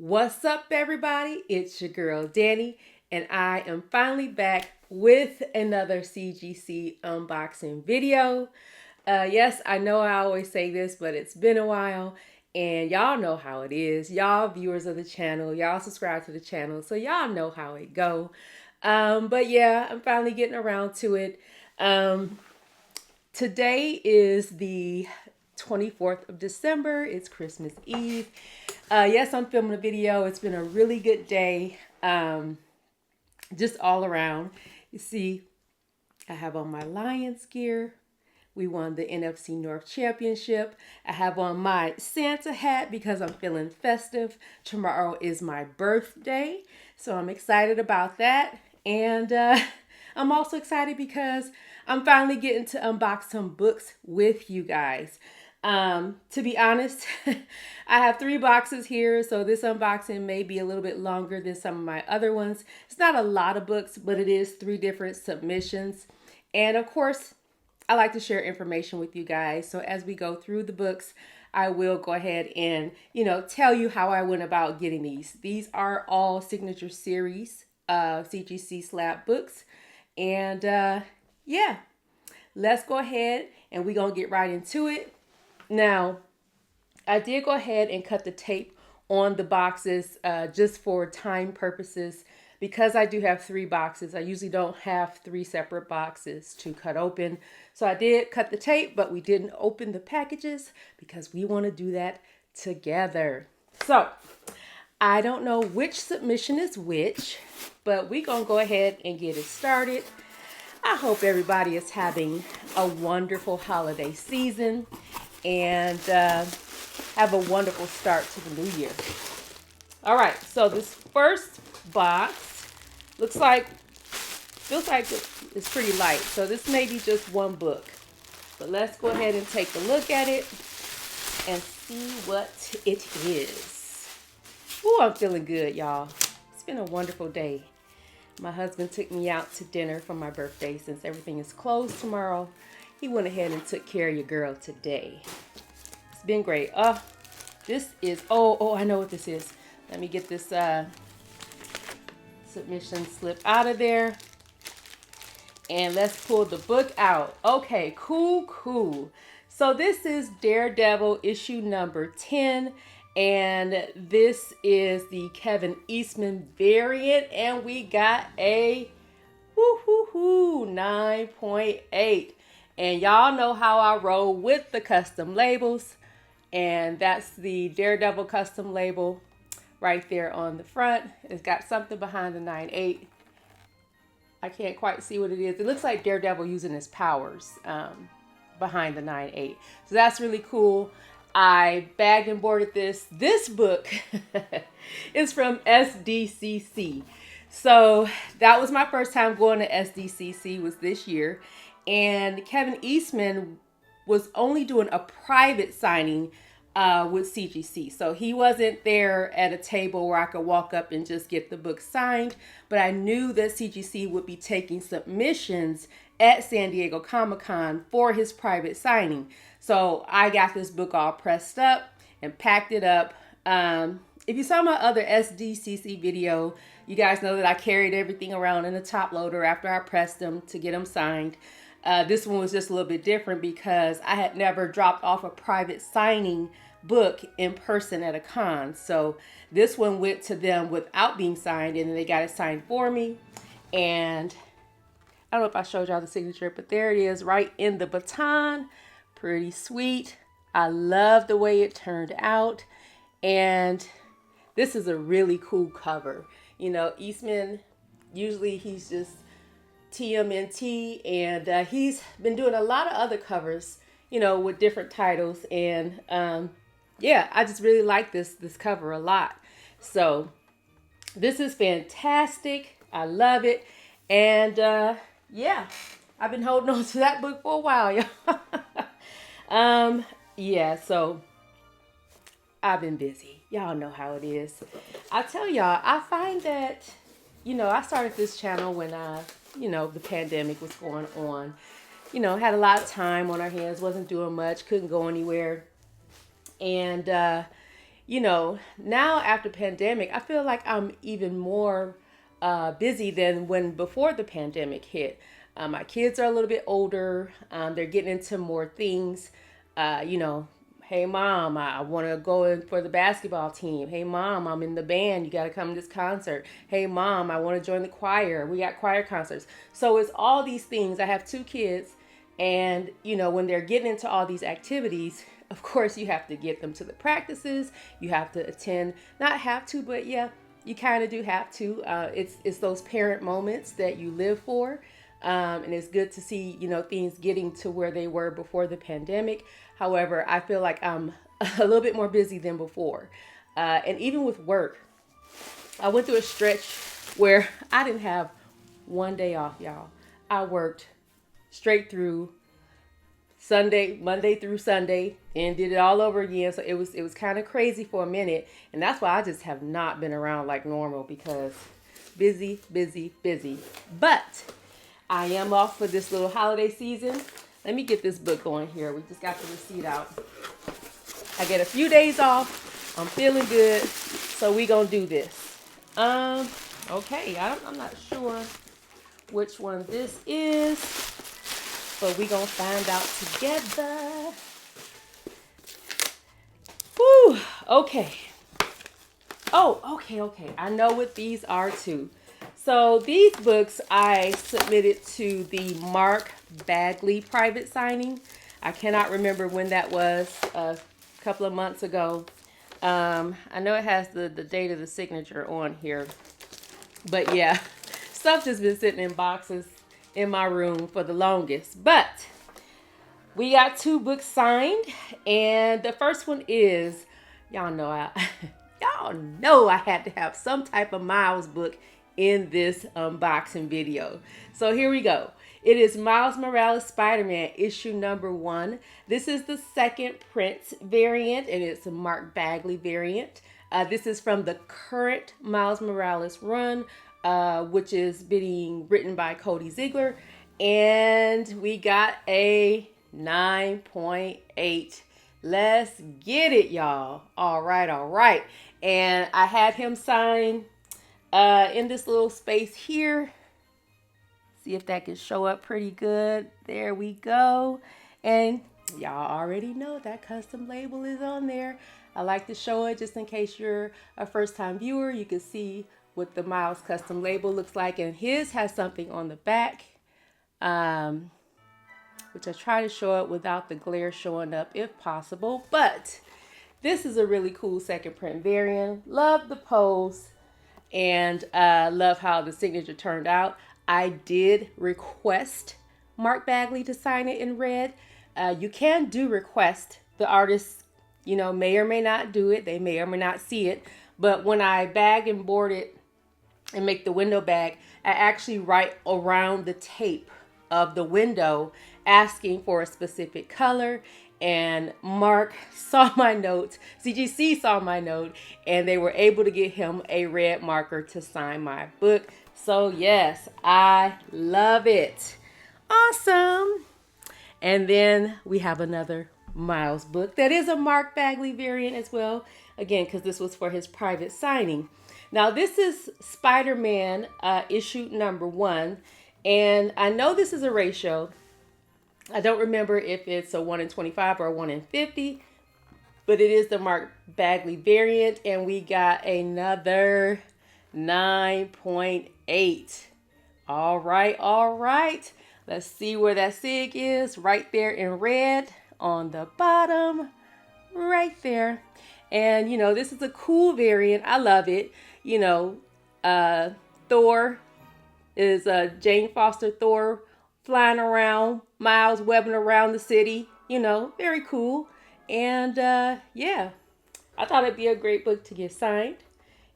What's up, everybody? It's your girl, Danny, and I am finally back with another CGC unboxing video. Yes, I know I always say this, but it's been a while, and y'all know how it is. Y'all viewers of the channel, y'all subscribe to the channel, so y'all know how it go. But yeah, I'm finally getting around to it. Today is the 24th of December. It's Christmas Eve. Yes, I'm filming a video. It's been a really good day, just all around. You see, I have on my Lions gear. We won the NFC North Championship. I have on my Santa hat because I'm feeling festive. Tomorrow is my birthday, so I'm excited about that. And I'm also excited because I'm finally getting to unbox some books with you guys. To be honest, I have 3 boxes here, so this unboxing may be a little bit longer than some of my other ones. It's not a lot of books, but it is 3 different submissions. And of course, I like to share information with you guys. So as we go through the books, I will go ahead and, tell you how I went about getting these. These are all signature series CGC slab books. And yeah, let's go ahead and we're going to get right into it. Now, I did go ahead and cut the tape on the boxes just for time purposes. Because I do have 3 boxes, I usually don't have 3 separate boxes to cut open. So I did cut the tape, but we didn't open the packages because we want to do that together. So I don't know which submission is which, but we're going to go ahead and get it started. I hope everybody is having a wonderful holiday season and have a wonderful start to the new year. All right, so this first box feels like it's pretty light. So this may be just one book, but let's go ahead and take a look at it and see what it is. Ooh, I'm feeling good, y'all. It's been a wonderful day. My husband took me out to dinner for my birthday. Since everything is closed tomorrow, he went ahead and took care of your girl today. It's been great. This is, I know what this is. Let me get this submission slip out of there. And let's pull the book out. Okay, cool. So this is Daredevil issue number 10. And this is the Kevin Eastman variant. And we got a 9.8. And y'all know how I roll with the custom labels. And that's the Daredevil custom label right there on the front. It's got something behind the 9.8. I can't quite see what it is. It looks like Daredevil using his powers behind the 9.8. So that's really cool. I bagged and boarded this. This book is from SDCC. So that was my first time going to SDCC, was this year. And Kevin Eastman was only doing a private signing with CGC. So he wasn't there at a table where I could walk up and just get the book signed. But I knew that CGC would be taking submissions at San Diego Comic-Con for his private signing. So I got this book all pressed up and packed it up. If you saw my other SDCC video, you guys know that I carried everything around in a top loader after I pressed them to get them signed. This one was just a little bit different because I had never dropped off a private signing book in person at a con. So this one went to them without being signed, and then they got it signed for me. And I don't know if I showed y'all the signature, but there it is right in the baton. Pretty sweet. I love the way it turned out. And this is a really cool cover. Eastman, usually he's just TMNT, and he's been doing a lot of other covers, with different titles. And yeah, I just really like this cover a lot. So this is fantastic. I love it. And yeah, I've been holding on to that book for a while, y'all. Yeah, so I've been busy. Y'all know how it is. I tell y'all, I find that, I started this channel when the pandemic was going on. Had a lot of time on our hands, wasn't doing much, couldn't go anywhere. And now after pandemic, I feel like I'm even more busy than when before the pandemic hit. My kids are a little bit older. They're getting into more things. You know, hey mom, I want to go in for the basketball team. Hey mom, I'm in the band. You got to come to this concert. Hey mom, I want to join the choir. We got choir concerts. So it's all these things. I have two kids, and when they're getting into all these activities, of course you have to get them to the practices. You have to attend. Not have to, but yeah, you kind of do have to. It's those parent moments that you live for. And it's good to see, things getting to where they were before the pandemic. However, I feel like I'm a little bit more busy than before. And even with work, I went through a stretch where I didn't have one day off, y'all. I worked straight through Monday through Sunday, and did it all over again. So it was kind of crazy for a minute. And that's why I just have not been around like normal, because busy, busy, busy. But I am off for this little holiday season. Let me get this book going here. We just got the receipt out. I get a few days off. I'm feeling good. So we gonna do this. Okay, I'm not sure which one this is, but we gonna find out together. Whew, okay. Oh, okay. I know what these are too. So these books I submitted to the Mark Bagley private signing. I cannot remember when that was, a couple of months ago. I know it has the date of the signature on here. But yeah, stuff just been sitting in boxes in my room for the longest. But we got two books signed, and the first one is, y'all know I had to have some type of Miles book in this unboxing video. So here we go. It is Miles Morales Spider-Man issue number 1. This is the second print variant, and it's a Mark Bagley variant. This is from the current Miles Morales run, which is being written by Cody Ziegler. And we got a 9.8. Let's get it, y'all. All right. And I had him sign in this little space here. See if that can show up pretty good. There we go. And y'all already know that custom label is on there. I like to show it just in case you're a first-time viewer. You can see what the Miles custom label looks like. And his has something on the back, which I try to show it without the glare showing up if possible. But this is a really cool second print variant. Love the pose. And love how the signature turned out. I did request Mark Bagley to sign it in red. You can do request. The artist, may or may not do it. They may or may not see it. But when I bag and board it and make the window bag, I actually write around the tape of the window asking for a specific color. And Mark saw my note, CGC saw my note, and they were able to get him a red marker to sign my book. So yes, I love it. Awesome. And then we have another Miles book that is a Mark Bagley variant as well. Again, because this was for his private signing. Now this is Spider-Man issue number 1. And I know this is a ratio. I don't remember if it's a 1 in 25 or a 1 in 50, but it is the Mark Bagley variant, and we got another 9.8. All right. Let's see where that SIG is. Right there in red on the bottom, right there. And, this is a cool variant. I love it. Thor is Jane Foster Thor flying around, Miles webbing around the city, very cool. And yeah, I thought it'd be a great book to get signed.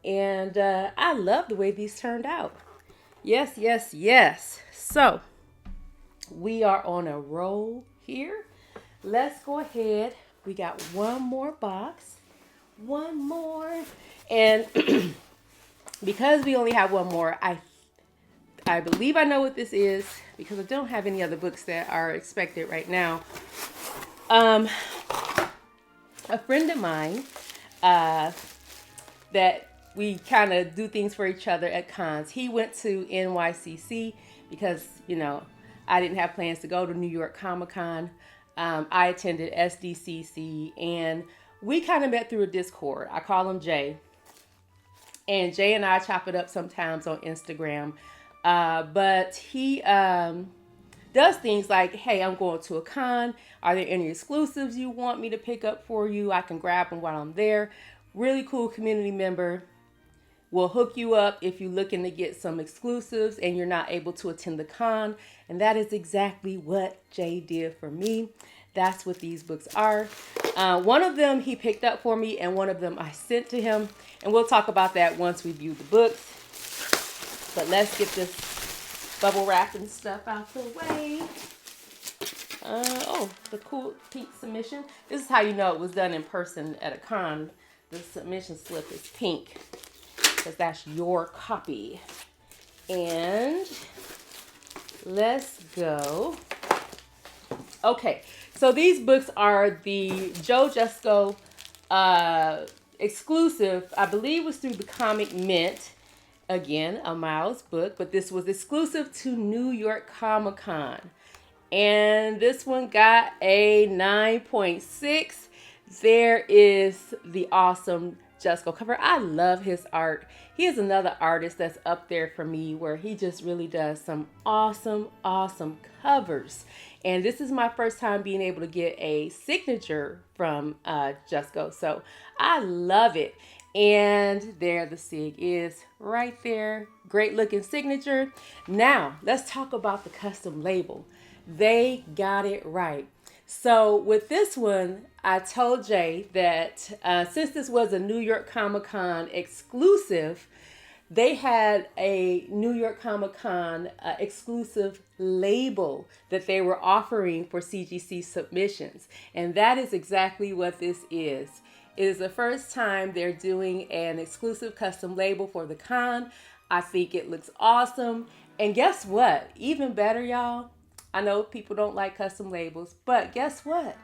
And I love the way these turned out. Yes. So we are on a roll here. Let's go ahead. We got one more box. One more. And because we only have one more, I believe I know what this is, because I don't have any other books that are expected right now. A friend of mine that we kind of do things for each other at cons. He went to NYCC because, I didn't have plans to go to New York Comic Con. I attended SDCC, and we kind of met through a Discord. I call him Jay. And Jay and I chop it up sometimes on Instagram. But he does things like, hey, I'm going to a con. Are there any exclusives you want me to pick up for you? I can grab them while I'm there. Really cool community member. We'll hook you up if you're looking to get some exclusives and you're not able to attend the con. And that is exactly what Jay did for me. That's what these books are. One of them he picked up for me, and one of them I sent to him. And we'll talk about that once we view the books. But let's get this bubble wrap and stuff out the way. The cool pink submission. This is how you know it was done in person at a con. The submission slip is pink, because that's your copy. And let's go. Okay, so these books are the Joe Jusko exclusive. I believe was through the Comic Mint. Again, a Miles book, but this was exclusive to New York Comic Con. And this one got a 9.6. There is the awesome Jusko cover. I love his art. He is another artist that's up there for me, where he just really does some awesome covers. And this is my first time being able to get a signature from Jusko. So I love it. And there the SIG is right there. Great looking signature. Now let's talk about the custom label. They got it right. So with this one, I told Jay that since this was a New York Comic Con exclusive, they had a New York Comic Con exclusive label that they were offering for CGC submissions. And that is exactly what this is. It is the first time they're doing an exclusive custom label for the con. I think it looks awesome. And guess what? Even better, y'all. I know people don't like custom labels, but guess what?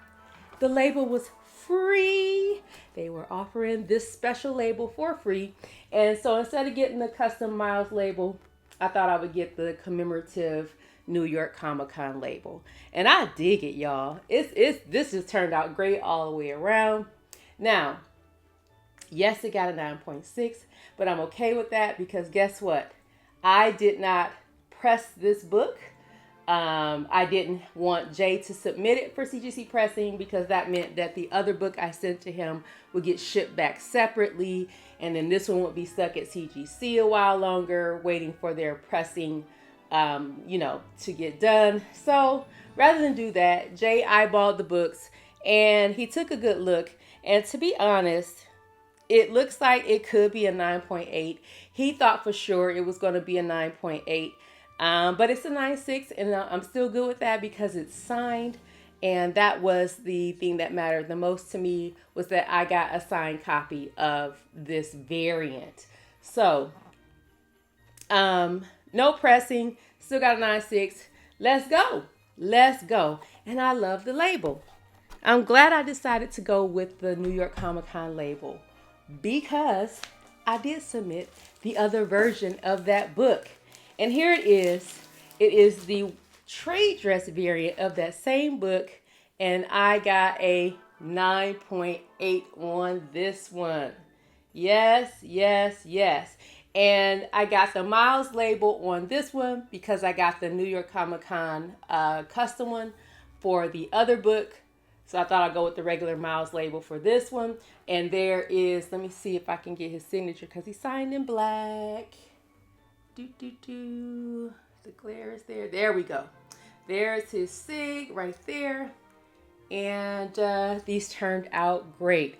The label was free. They were offering this special label for free. And so instead of getting the custom Miles label, I thought I would get the commemorative New York Comic Con label. And I dig it, y'all. This just turned out great all the way around. Now, yes, it got a 9.6, but I'm okay with that because guess what? I did not press this book. I didn't want Jay to submit it for CGC pressing because that meant that the other book I sent to him would get shipped back separately. And then this one would be stuck at CGC a while longer, waiting for their pressing, to get done. So rather than do that, Jay eyeballed the books and he took a good look. And to be honest, it looks like it could be a 9.8. He thought for sure it was going to be a 9.8. But it's a 9.6, and I'm still good with that because it's signed. And that was the thing that mattered the most to me, was that I got a signed copy of this variant. So, no pressing, still got a 9.6. Let's go. Let's go. And I love the label. I'm glad I decided to go with the New York Comic Con label because I did submit the other version of that book. And here it is. It is the trade dress variant of that same book. And I got a 9.8 on this one. Yes, yes, yes. And I got the Miles label on this one because I got the New York Comic Con custom one for the other book. So I thought I'd go with the regular Miles label for this one. And there is, let me see if I can get his signature because he signed in black. The glare is there. There we go. There's his SIG right there. And these turned out great.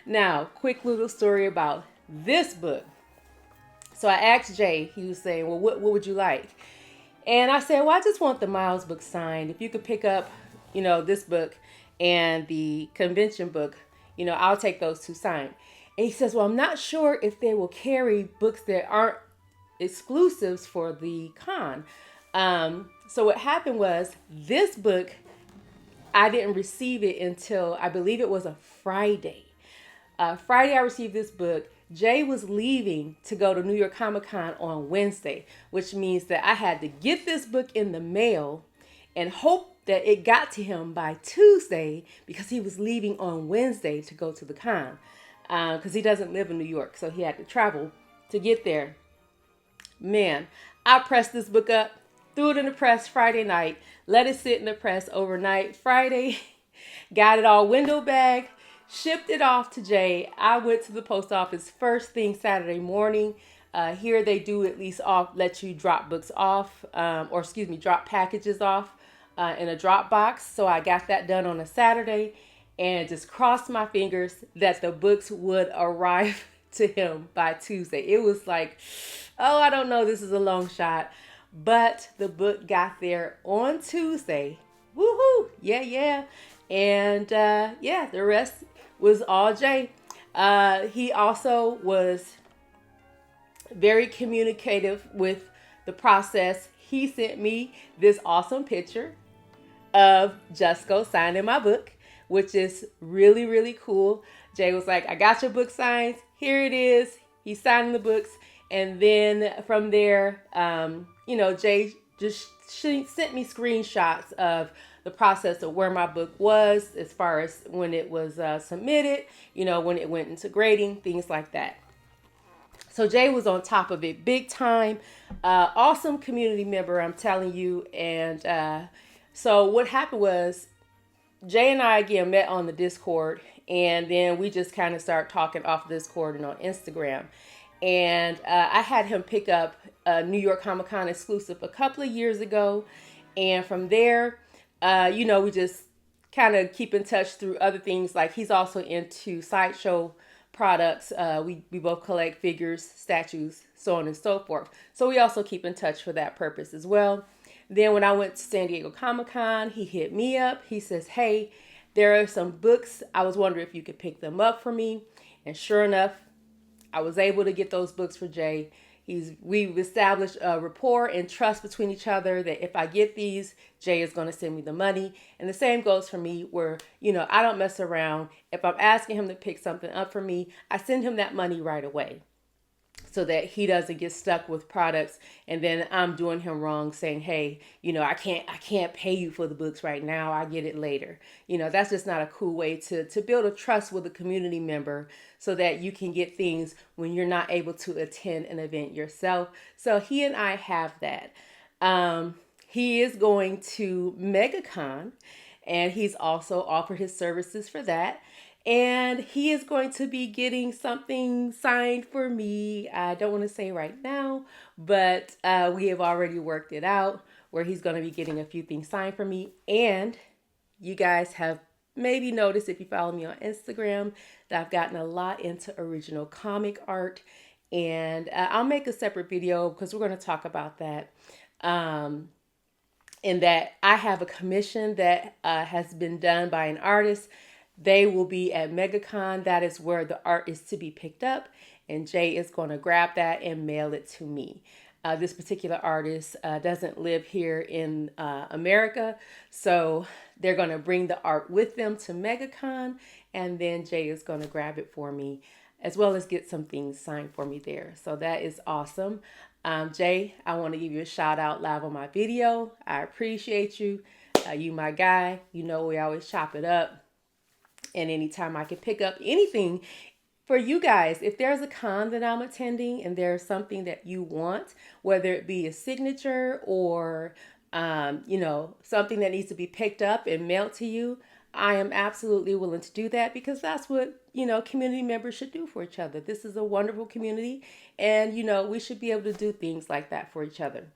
Now, quick little story about this book. So I asked Jay, he was saying, well, what would you like? And I said, well, I just want the Miles book signed. If you could pick up, this book and the convention book, I'll take those two signed. And he says, well, I'm not sure if they will carry books that aren't exclusives for the con. So what happened was this book, I didn't receive it until I believe it was a Friday. Friday, I received this book. Jay was leaving to go to New York Comic Con on Wednesday, which means that I had to get this book in the mail and hope that it got to him by Tuesday because he was leaving on Wednesday to go to the con. Because he doesn't live in New York, so he had to travel to get there. Man, I pressed this book up, threw it in the press Friday night, let it sit in the press overnight. Friday, got it all window bagged, shipped it off to Jay. I went to the post office first thing Saturday morning. Here they do at least let you drop books off, drop packages off in a drop box. So I got that done on a Saturday and just crossed my fingers that the books would arrive to him by Tuesday. It was like, oh, I don't know, this is a long shot. But the book got there on Tuesday. Woohoo! Yeah. And the rest was all Jay. He also was very communicative with the process. He sent me this awesome picture of Jusco signing my book, which is really, really cool. Jay was like, I got your book signed. Here it is. He's signing the books. And then from there, Jay just sent me screenshots of the process of where my book was as far as when it was submitted, when it went into grading, things like that. So Jay was on top of it big time. Awesome community member, I'm telling you. And so what happened was Jay and I again met on the Discord, and then we just kind of started talking off Discord and on Instagram. And I had him pick up a New York Comic Con exclusive a couple of years ago. And from there, we just kind of keep in touch through other things. Like he's also into sideshow products. We both collect figures, statues, so on and so forth. So we also keep in touch for that purpose as well. Then when I went to San Diego Comic Con, he hit me up. He says, hey, there are some books. I was wondering if you could pick them up for me. And sure enough, I was able to get those books for Jay. We've established a rapport and trust between each other that if I get these, Jay is going to send me the money. And the same goes for me where, I don't mess around. If I'm asking him to pick something up for me, I send him that money right away so that he doesn't get stuck with products and then I'm doing him wrong saying, hey, I can't pay you for the books right now. I get it later. That's just not a cool way to build a trust with a community member so that you can get things when you're not able to attend an event yourself. So he and I have that. He is going to MegaCon and he's also offered his services for that. And he is going to be getting something signed for me. I don't want to say right now, but we have already worked it out where he's going to be getting a few things signed for me. And you guys have maybe noticed if you follow me on Instagram that I've gotten a lot into original comic art. And I'll make a separate video because we're going to talk about that. In that I have a commission that has been done by an artist. They will be at MegaCon. That is where the art is to be picked up. And Jay is going to grab that and mail it to me. This particular artist doesn't live here in America. So they're going to bring the art with them to MegaCon. And then Jay is going to grab it for me as well as get some things signed for me there. So that is awesome. Jay, I want to give you a shout out live on my video. I appreciate you. You my guy. We always chop it up. And anytime I can pick up anything for you guys, if there's a con that I'm attending and there's something that you want, whether it be a signature or, something that needs to be picked up and mailed to you, I am absolutely willing to do that because that's what, community members should do for each other. This is a wonderful community and, we should be able to do things like that for each other.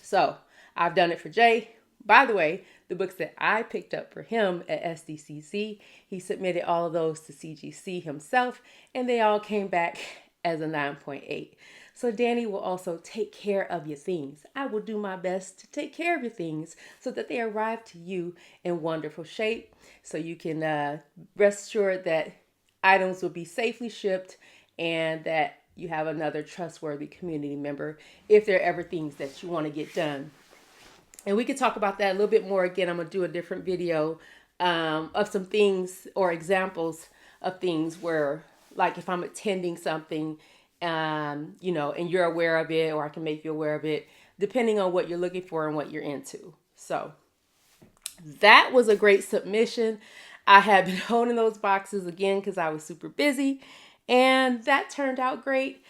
So I've done it for Jay. By the way, the books that I picked up for him at SDCC, he submitted all of those to CGC himself, and they all came back as a 9.8. So Danny will also take care of your things. I will do my best to take care of your things so that they arrive to you in wonderful shape. So you can rest assured that items will be safely shipped and that you have another trustworthy community member if there are ever things that you want to get done. And we could talk about that a little bit more. Again, I'm going to do a different video of some things or examples of things where, like, if I'm attending something, you know, and you're aware of it, or I can make you aware of it, depending on what you're looking for and what you're into. So that was a great submission. I have been holding those boxes again because I was super busy, and that turned out great.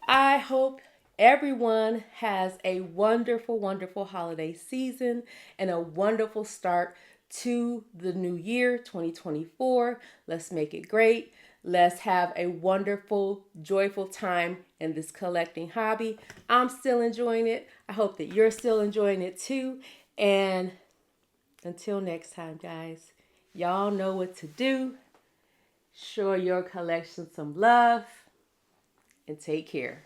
I hope everyone has a wonderful, wonderful holiday season and a wonderful start to the new year, 2024. Let's make it great. Let's have a wonderful, joyful time in this collecting hobby. I'm still enjoying it. I hope that you're still enjoying it too. And until next time, guys, y'all know what to do. Show your collection some love and take care.